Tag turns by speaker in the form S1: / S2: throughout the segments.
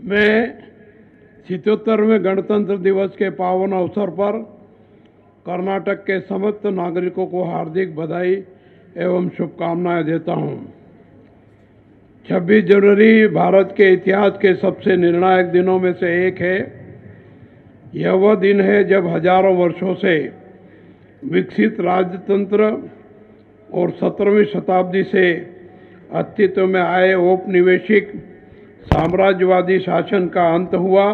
S1: मैं 77वें गणतंत्र दिवस के पावन अवसर पर कर्नाटक के समस्त नागरिकों को हार्दिक बधाई एवं शुभकामनाएं देता हूं। 26 जनवरी भारत के इतिहास के सबसे निर्णायक दिनों में से एक है। यह वह दिन है जब हजारों वर्षों से विकसित राजतंत्र और 17वीं शताब्दी से अस्तित्व में आए औपनिवेशिक साम्राज्यवादी शासन का अंत हुआ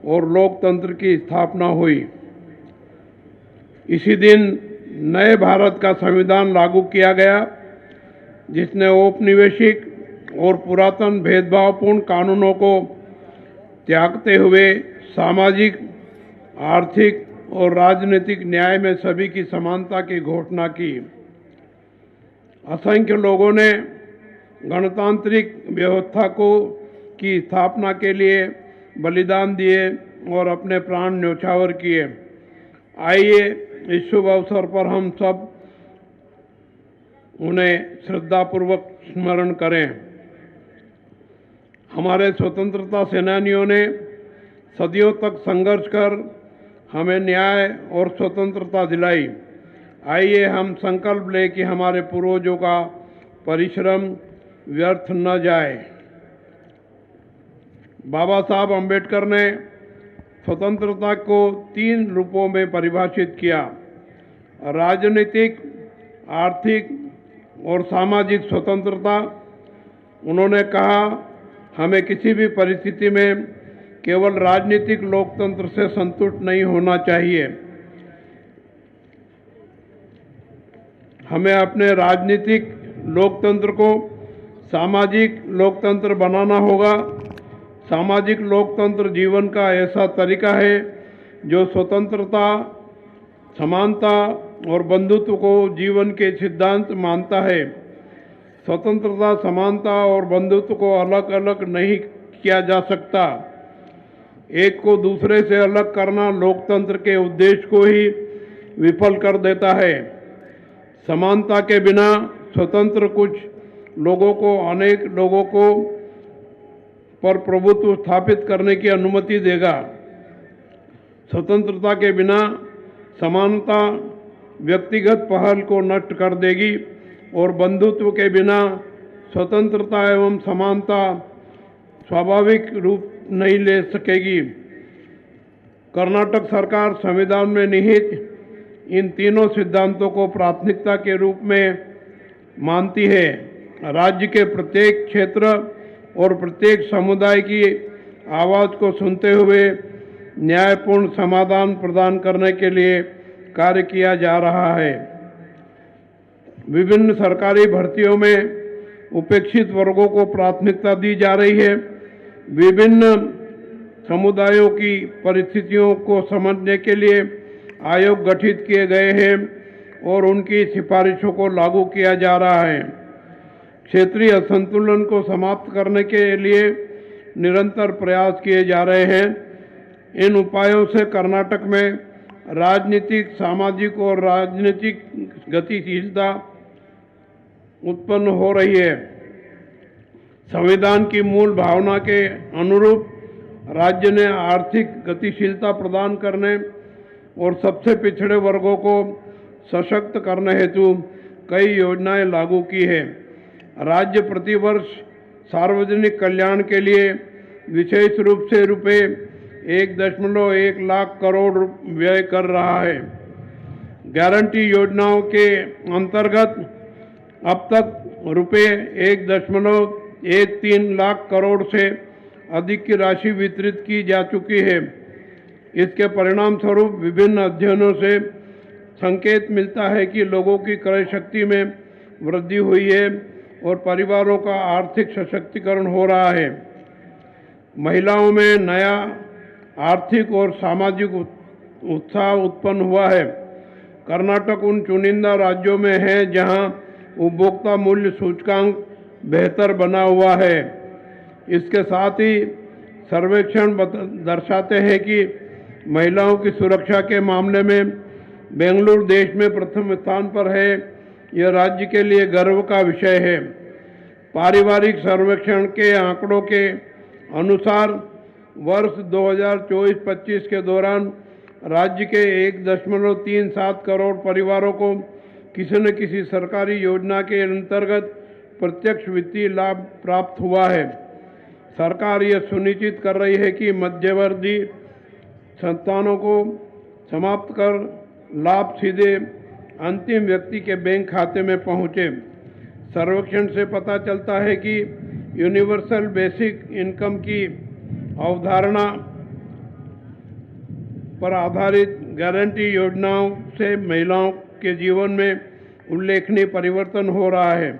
S1: और लोकतंत्र की स्थापना हुई। इसी दिन नए भारत का संविधान लागू किया गया, जिसने औपनिवेशिक और पुरातन भेदभावपूर्ण कानूनों को त्यागते हुए सामाजिक, आर्थिक और राजनीतिक न्याय में सभी की समानता की घोषणा की। असंख्य लोगों ने गणतांत्रिक व्यवस्था की स्थापना के लिए बलिदान दिए और अपने प्राण न्यौछावर किए। आइए इस शुभ अवसर पर हम सब उन्हें श्रद्धापूर्वक स्मरण करें। हमारे स्वतंत्रता सेनानियों ने सदियों तक संघर्ष कर हमें न्याय और स्वतंत्रता दिलाई। आइए हम संकल्प लें कि हमारे पूर्वजों का परिश्रम व्यर्थ न जाए। बाबा साहब अम्बेडकर ने स्वतंत्रता को 3 रूपों में परिभाषित किया: राजनीतिक, आर्थिक और सामाजिक स्वतंत्रता। उन्होंने कहा, हमें किसी भी परिस्थिति में केवल राजनीतिक लोकतंत्र से संतुष्ट नहीं होना चाहिए। हमें अपने राजनीतिक लोकतंत्र को सामाजिक लोकतंत्र बनाना होगा। सामाजिक लोकतंत्र जीवन का ऐसा तरीका है जो स्वतंत्रता, समानता और बंधुत्व को जीवन के सिद्धांत मानता है। स्वतंत्रता, समानता और बंधुत्व को अलग अलग नहीं किया जा सकता। एक को दूसरे से अलग करना लोकतंत्र के उद्देश्य को ही विफल कर देता है। समानता के बिना स्वतंत्र कुछ लोगों को अनेक लोगों को पर प्रभुत्व स्थापित करने की अनुमति देगा। स्वतंत्रता के बिना समानता व्यक्तिगत पहल को नष्ट कर देगी और बंधुत्व के बिना स्वतंत्रता एवं समानता स्वाभाविक रूप नहीं ले सकेगी। कर्नाटक सरकार संविधान में निहित इन तीनों सिद्धांतों को प्राथमिकता के रूप में मानती है। राज्य के प्रत्येक क्षेत्र और प्रत्येक समुदाय की आवाज़ को सुनते हुए न्यायपूर्ण समाधान प्रदान करने के लिए कार्य किया जा रहा है। विभिन्न सरकारी भर्तियों में उपेक्षित वर्गों को प्राथमिकता दी जा रही है। विभिन्न समुदायों की परिस्थितियों को समझने के लिए आयोग गठित किए गए हैं और उनकी सिफारिशों को लागू किया जा रहा है। क्षेत्रीय असंतुलन को समाप्त करने के लिए निरंतर प्रयास किए जा रहे हैं। इन उपायों से कर्नाटक में राजनीतिक, सामाजिक और राजनीतिक गतिशीलता उत्पन्न हो रही है। संविधान की मूल भावना के अनुरूप राज्य ने आर्थिक गतिशीलता प्रदान करने और सबसे पिछड़े वर्गों को सशक्त करने हेतु कई योजनाएं लागू की है। राज्य प्रतिवर्ष सार्वजनिक कल्याण के लिए विशेष रूप से रुपये 1.1 लाख करोड़ व्यय कर रहा है। गारंटी योजनाओं के अंतर्गत अब तक रुपये 1.13 लाख करोड़ से अधिक की राशि वितरित की जा चुकी है। इसके परिणाम स्वरूप विभिन्न अध्ययनों से संकेत मिलता है कि लोगों की क्रय शक्ति में वृद्धि हुई है और परिवारों का आर्थिक सशक्तिकरण हो रहा है। महिलाओं में नया आर्थिक और सामाजिक उत्साह उत्पन्न हुआ है। कर्नाटक उन चुनिंदा राज्यों में है जहां उपभोक्ता मूल्य सूचकांक बेहतर बना हुआ है। इसके साथ ही सर्वेक्षण दर्शाते हैं कि महिलाओं की सुरक्षा के मामले में बेंगलुरु देश में प्रथम स्थान पर है। यह राज्य के लिए गर्व का विषय है। पारिवारिक सर्वेक्षण के आंकड़ों के अनुसार वर्ष 2024-25 के दौरान राज्य के 1.37 करोड़ परिवारों को किसी न किसी सरकारी योजना के अंतर्गत प्रत्यक्ष वित्तीय लाभ प्राप्त हुआ है। सरकार यह सुनिश्चित कर रही है कि मध्यवर्ती संस्थानों को समाप्त कर लाभ सीधे अंतिम व्यक्ति के बैंक खाते में पहुंचे। सर्वेक्षण से पता चलता है कि यूनिवर्सल बेसिक इनकम की अवधारणा पर आधारित गारंटी योजनाओं से महिलाओं के जीवन में उल्लेखनीय परिवर्तन हो रहा है।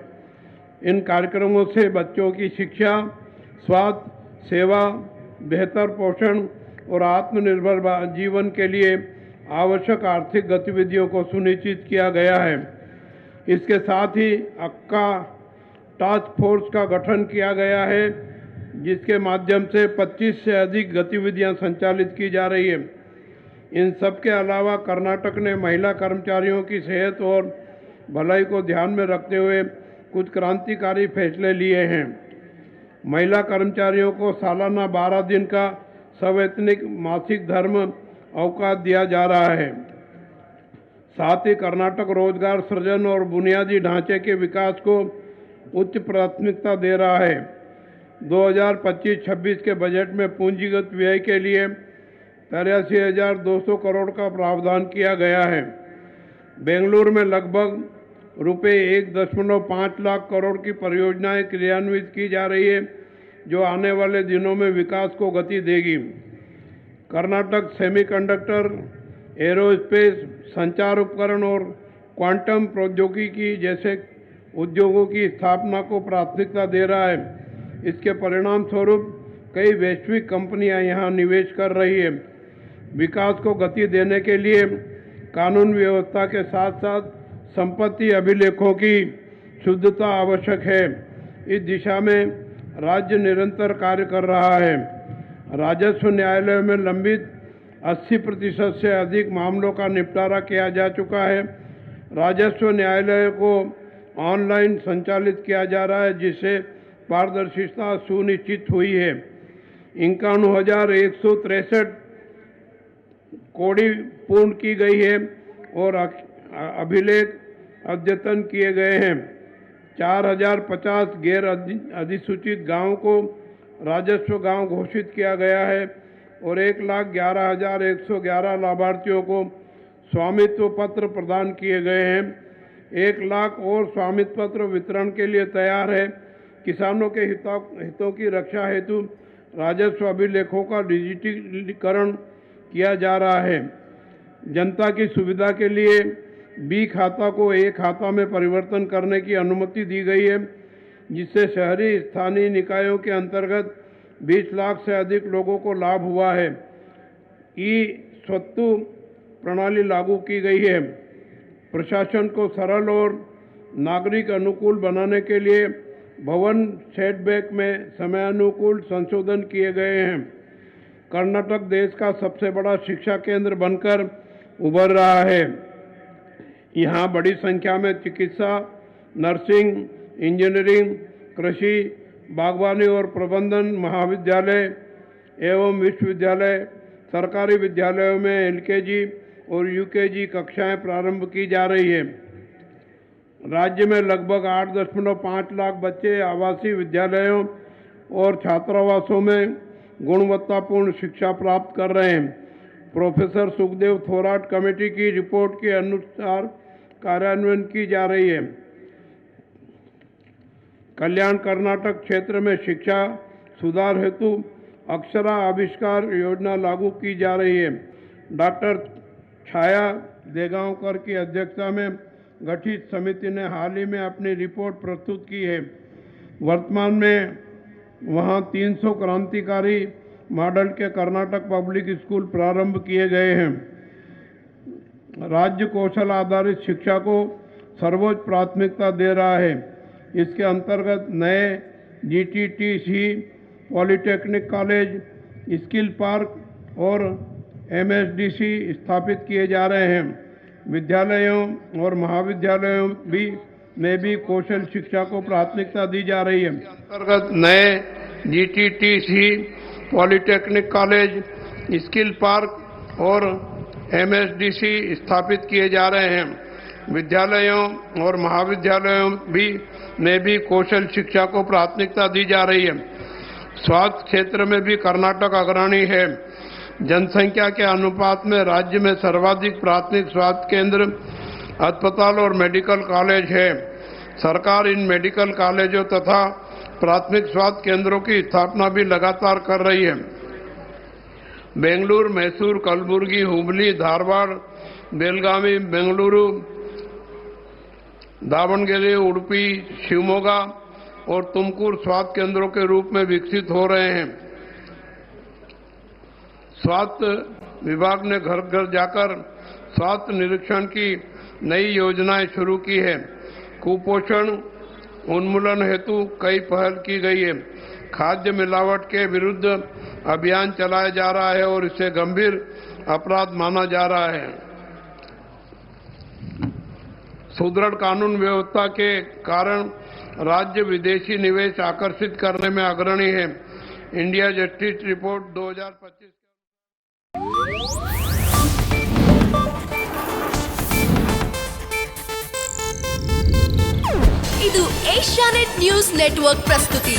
S1: इन कार्यक्रमों से बच्चों की शिक्षा, स्वास्थ्य सेवा, बेहतर पोषण और आत्मनिर्भर जीवन के लिए आवश्यक आर्थिक गतिविधियों को सुनिश्चित किया गया है। इसके साथ ही अक्का टास्क फोर्स का गठन किया गया है, जिसके माध्यम से 25 से अधिक गतिविधियां संचालित की जा रही है। इन सब के अलावा कर्नाटक ने महिला कर्मचारियों की सेहत और भलाई को ध्यान में रखते हुए कुछ क्रांतिकारी फैसले लिए हैं। महिला कर्मचारियों को सालाना 12 दिन का सवैतनिक मासिक धर्म अवकाश दिया जा रहा है। साथ ही कर्नाटक रोजगार सृजन और बुनियादी ढांचे के विकास को उच्च प्राथमिकता दे रहा है। 2025-26 के बजट में पूंजीगत व्यय के लिए 83,200 करोड़ का प्रावधान किया गया है। बेंगलुरु में लगभग रुपये 1.5 लाख करोड़ की परियोजनाएं क्रियान्वित की जा रही है, जो आने वाले दिनों में विकास को गति देगी। कर्नाटक सेमीकंडक्टर, एरोस्पेस, संचार उपकरण और क्वांटम प्रौद्योगिकी जैसे उद्योगों की स्थापना को प्राथमिकता दे रहा है। इसके परिणाम स्वरूप कई वैश्विक कंपनियां यहां निवेश कर रही है। विकास को गति देने के लिए कानून व्यवस्था के साथ साथ संपत्ति अभिलेखों की शुद्धता आवश्यक है। इस दिशा में राज्य निरंतर कार्य कर रहा है। राजस्व न्यायालय में लंबित 80% से अधिक मामलों का निपटारा किया जा चुका है। राजस्व न्यायालय को ऑनलाइन संचालित किया जा रहा है, जिससे पारदर्शिता सुनिश्चित हुई है। 51,163 कौड़ी पूर्ण की गई है और अभिलेख अद्यतन किए गए हैं। 4,050 गैर अधिसूचित गांवों को राजस्व गांव घोषित किया गया है और 1,11,111 लाभार्थियों को स्वामित्व पत्र प्रदान किए गए हैं। 1 लाख और स्वामित्व पत्र वितरण के लिए तैयार है। किसानों के हितों की रक्षा हेतु राजस्व अभिलेखों का डिजिटलीकरण किया जा रहा है। जनता की सुविधा के लिए बी खाता को ए खाता में परिवर्तन करने की अनुमति दी गई है, जिससे शहरी स्थानीय निकायों के अंतर्गत 20 लाख से अधिक लोगों को लाभ हुआ है। ई-स्वत्तु प्रणाली लागू की गई है। प्रशासन को सरल और नागरिक अनुकूल बनाने के लिए भवन सेटबैक में समयानुकूल संशोधन किए गए हैं। कर्नाटक देश का सबसे बड़ा शिक्षा केंद्र बनकर उभर रहा है। यहाँ बड़ी संख्या में चिकित्सा, नर्सिंग, इंजीनियरिंग, कृषि, बागवानी और प्रबंधन महाविद्यालय एवं विश्वविद्यालय, सरकारी विद्यालयों में एलकेजी और यूकेजी कक्षाएं प्रारंभ की जा रही है। राज्य में लगभग 8.5 लाख बच्चे आवासीय विद्यालयों और छात्रावासों में गुणवत्तापूर्ण शिक्षा प्राप्त कर रहे हैं। प्रोफेसर सुखदेव थोराट कमेटी की रिपोर्ट के अनुसार कार्यान्वयन की जा रही है। कल्याण कर्नाटक क्षेत्र में शिक्षा सुधार हेतु अक्षरा आविष्कार योजना लागू की जा रही है। डॉक्टर छाया देगांवकर की अध्यक्षता में गठित समिति ने हाल ही में अपनी रिपोर्ट प्रस्तुत की है। वर्तमान में वहां 300 क्रांतिकारी मॉडल के कर्नाटक पब्लिक स्कूल प्रारंभ किए गए हैं। राज्य कौशल आधारित शिक्षा को सर्वोच्च प्राथमिकता दे रहा है। इसके अंतर्गत नए जीटीटीसी, पॉलिटेक्निक कॉलेज, स्किल पार्क और एमएसडीसी स्थापित किए जा रहे हैं। विद्यालयों और महाविद्यालयों में भी कौशल शिक्षा को प्राथमिकता दी जा रही है। अंतर्गत नए जीटीटीसी, पॉलिटेक्निक कॉलेज, स्किल पार्क और एमएसडीसी स्थापित किए जा रहे हैं। विद्यालयों और महाविद्यालयों में भी कौशल शिक्षा को प्राथमिकता दी जा रही है। स्वास्थ्य क्षेत्र में भी कर्नाटक अग्रणी है। जनसंख्या के अनुपात में राज्य में सर्वाधिक प्राथमिक स्वास्थ्य केंद्र, अस्पताल और मेडिकल कॉलेज है। सरकार इन मेडिकल कॉलेजों तथा प्राथमिक स्वास्थ्य केंद्रों की स्थापना भी लगातार कर रही है। बेंगलुरु, मैसूर, कलबुर्गी, हुबली, धारवाड़, बेलगावी, बेंगलुरु, दावणगेरे, उडुपी, शिवमोगा और तुमकुर स्वास्थ्य केंद्रों के रूप में विकसित हो रहे हैं। स्वास्थ्य विभाग ने घर घर जाकर स्वास्थ्य निरीक्षण की नई योजनाएं शुरू की है। कुपोषण उन्मूलन हेतु कई पहल की गई है। खाद्य मिलावट के विरुद्ध अभियान चलाया जा रहा है और इसे गंभीर अपराध माना जा रहा है। सुदृढ़ कानून व्यवस्था के कारण राज्य विदेशी निवेश आकर्षित करने में अग्रणी है। India justice report 2025।
S2: ಇದು ಏಷ್ಯಾನೆಟ್ ನ್ಯೂಸ್ ನೆಟ್ವರ್ಕ್ ಪ್ರಸ್ತುತಿ।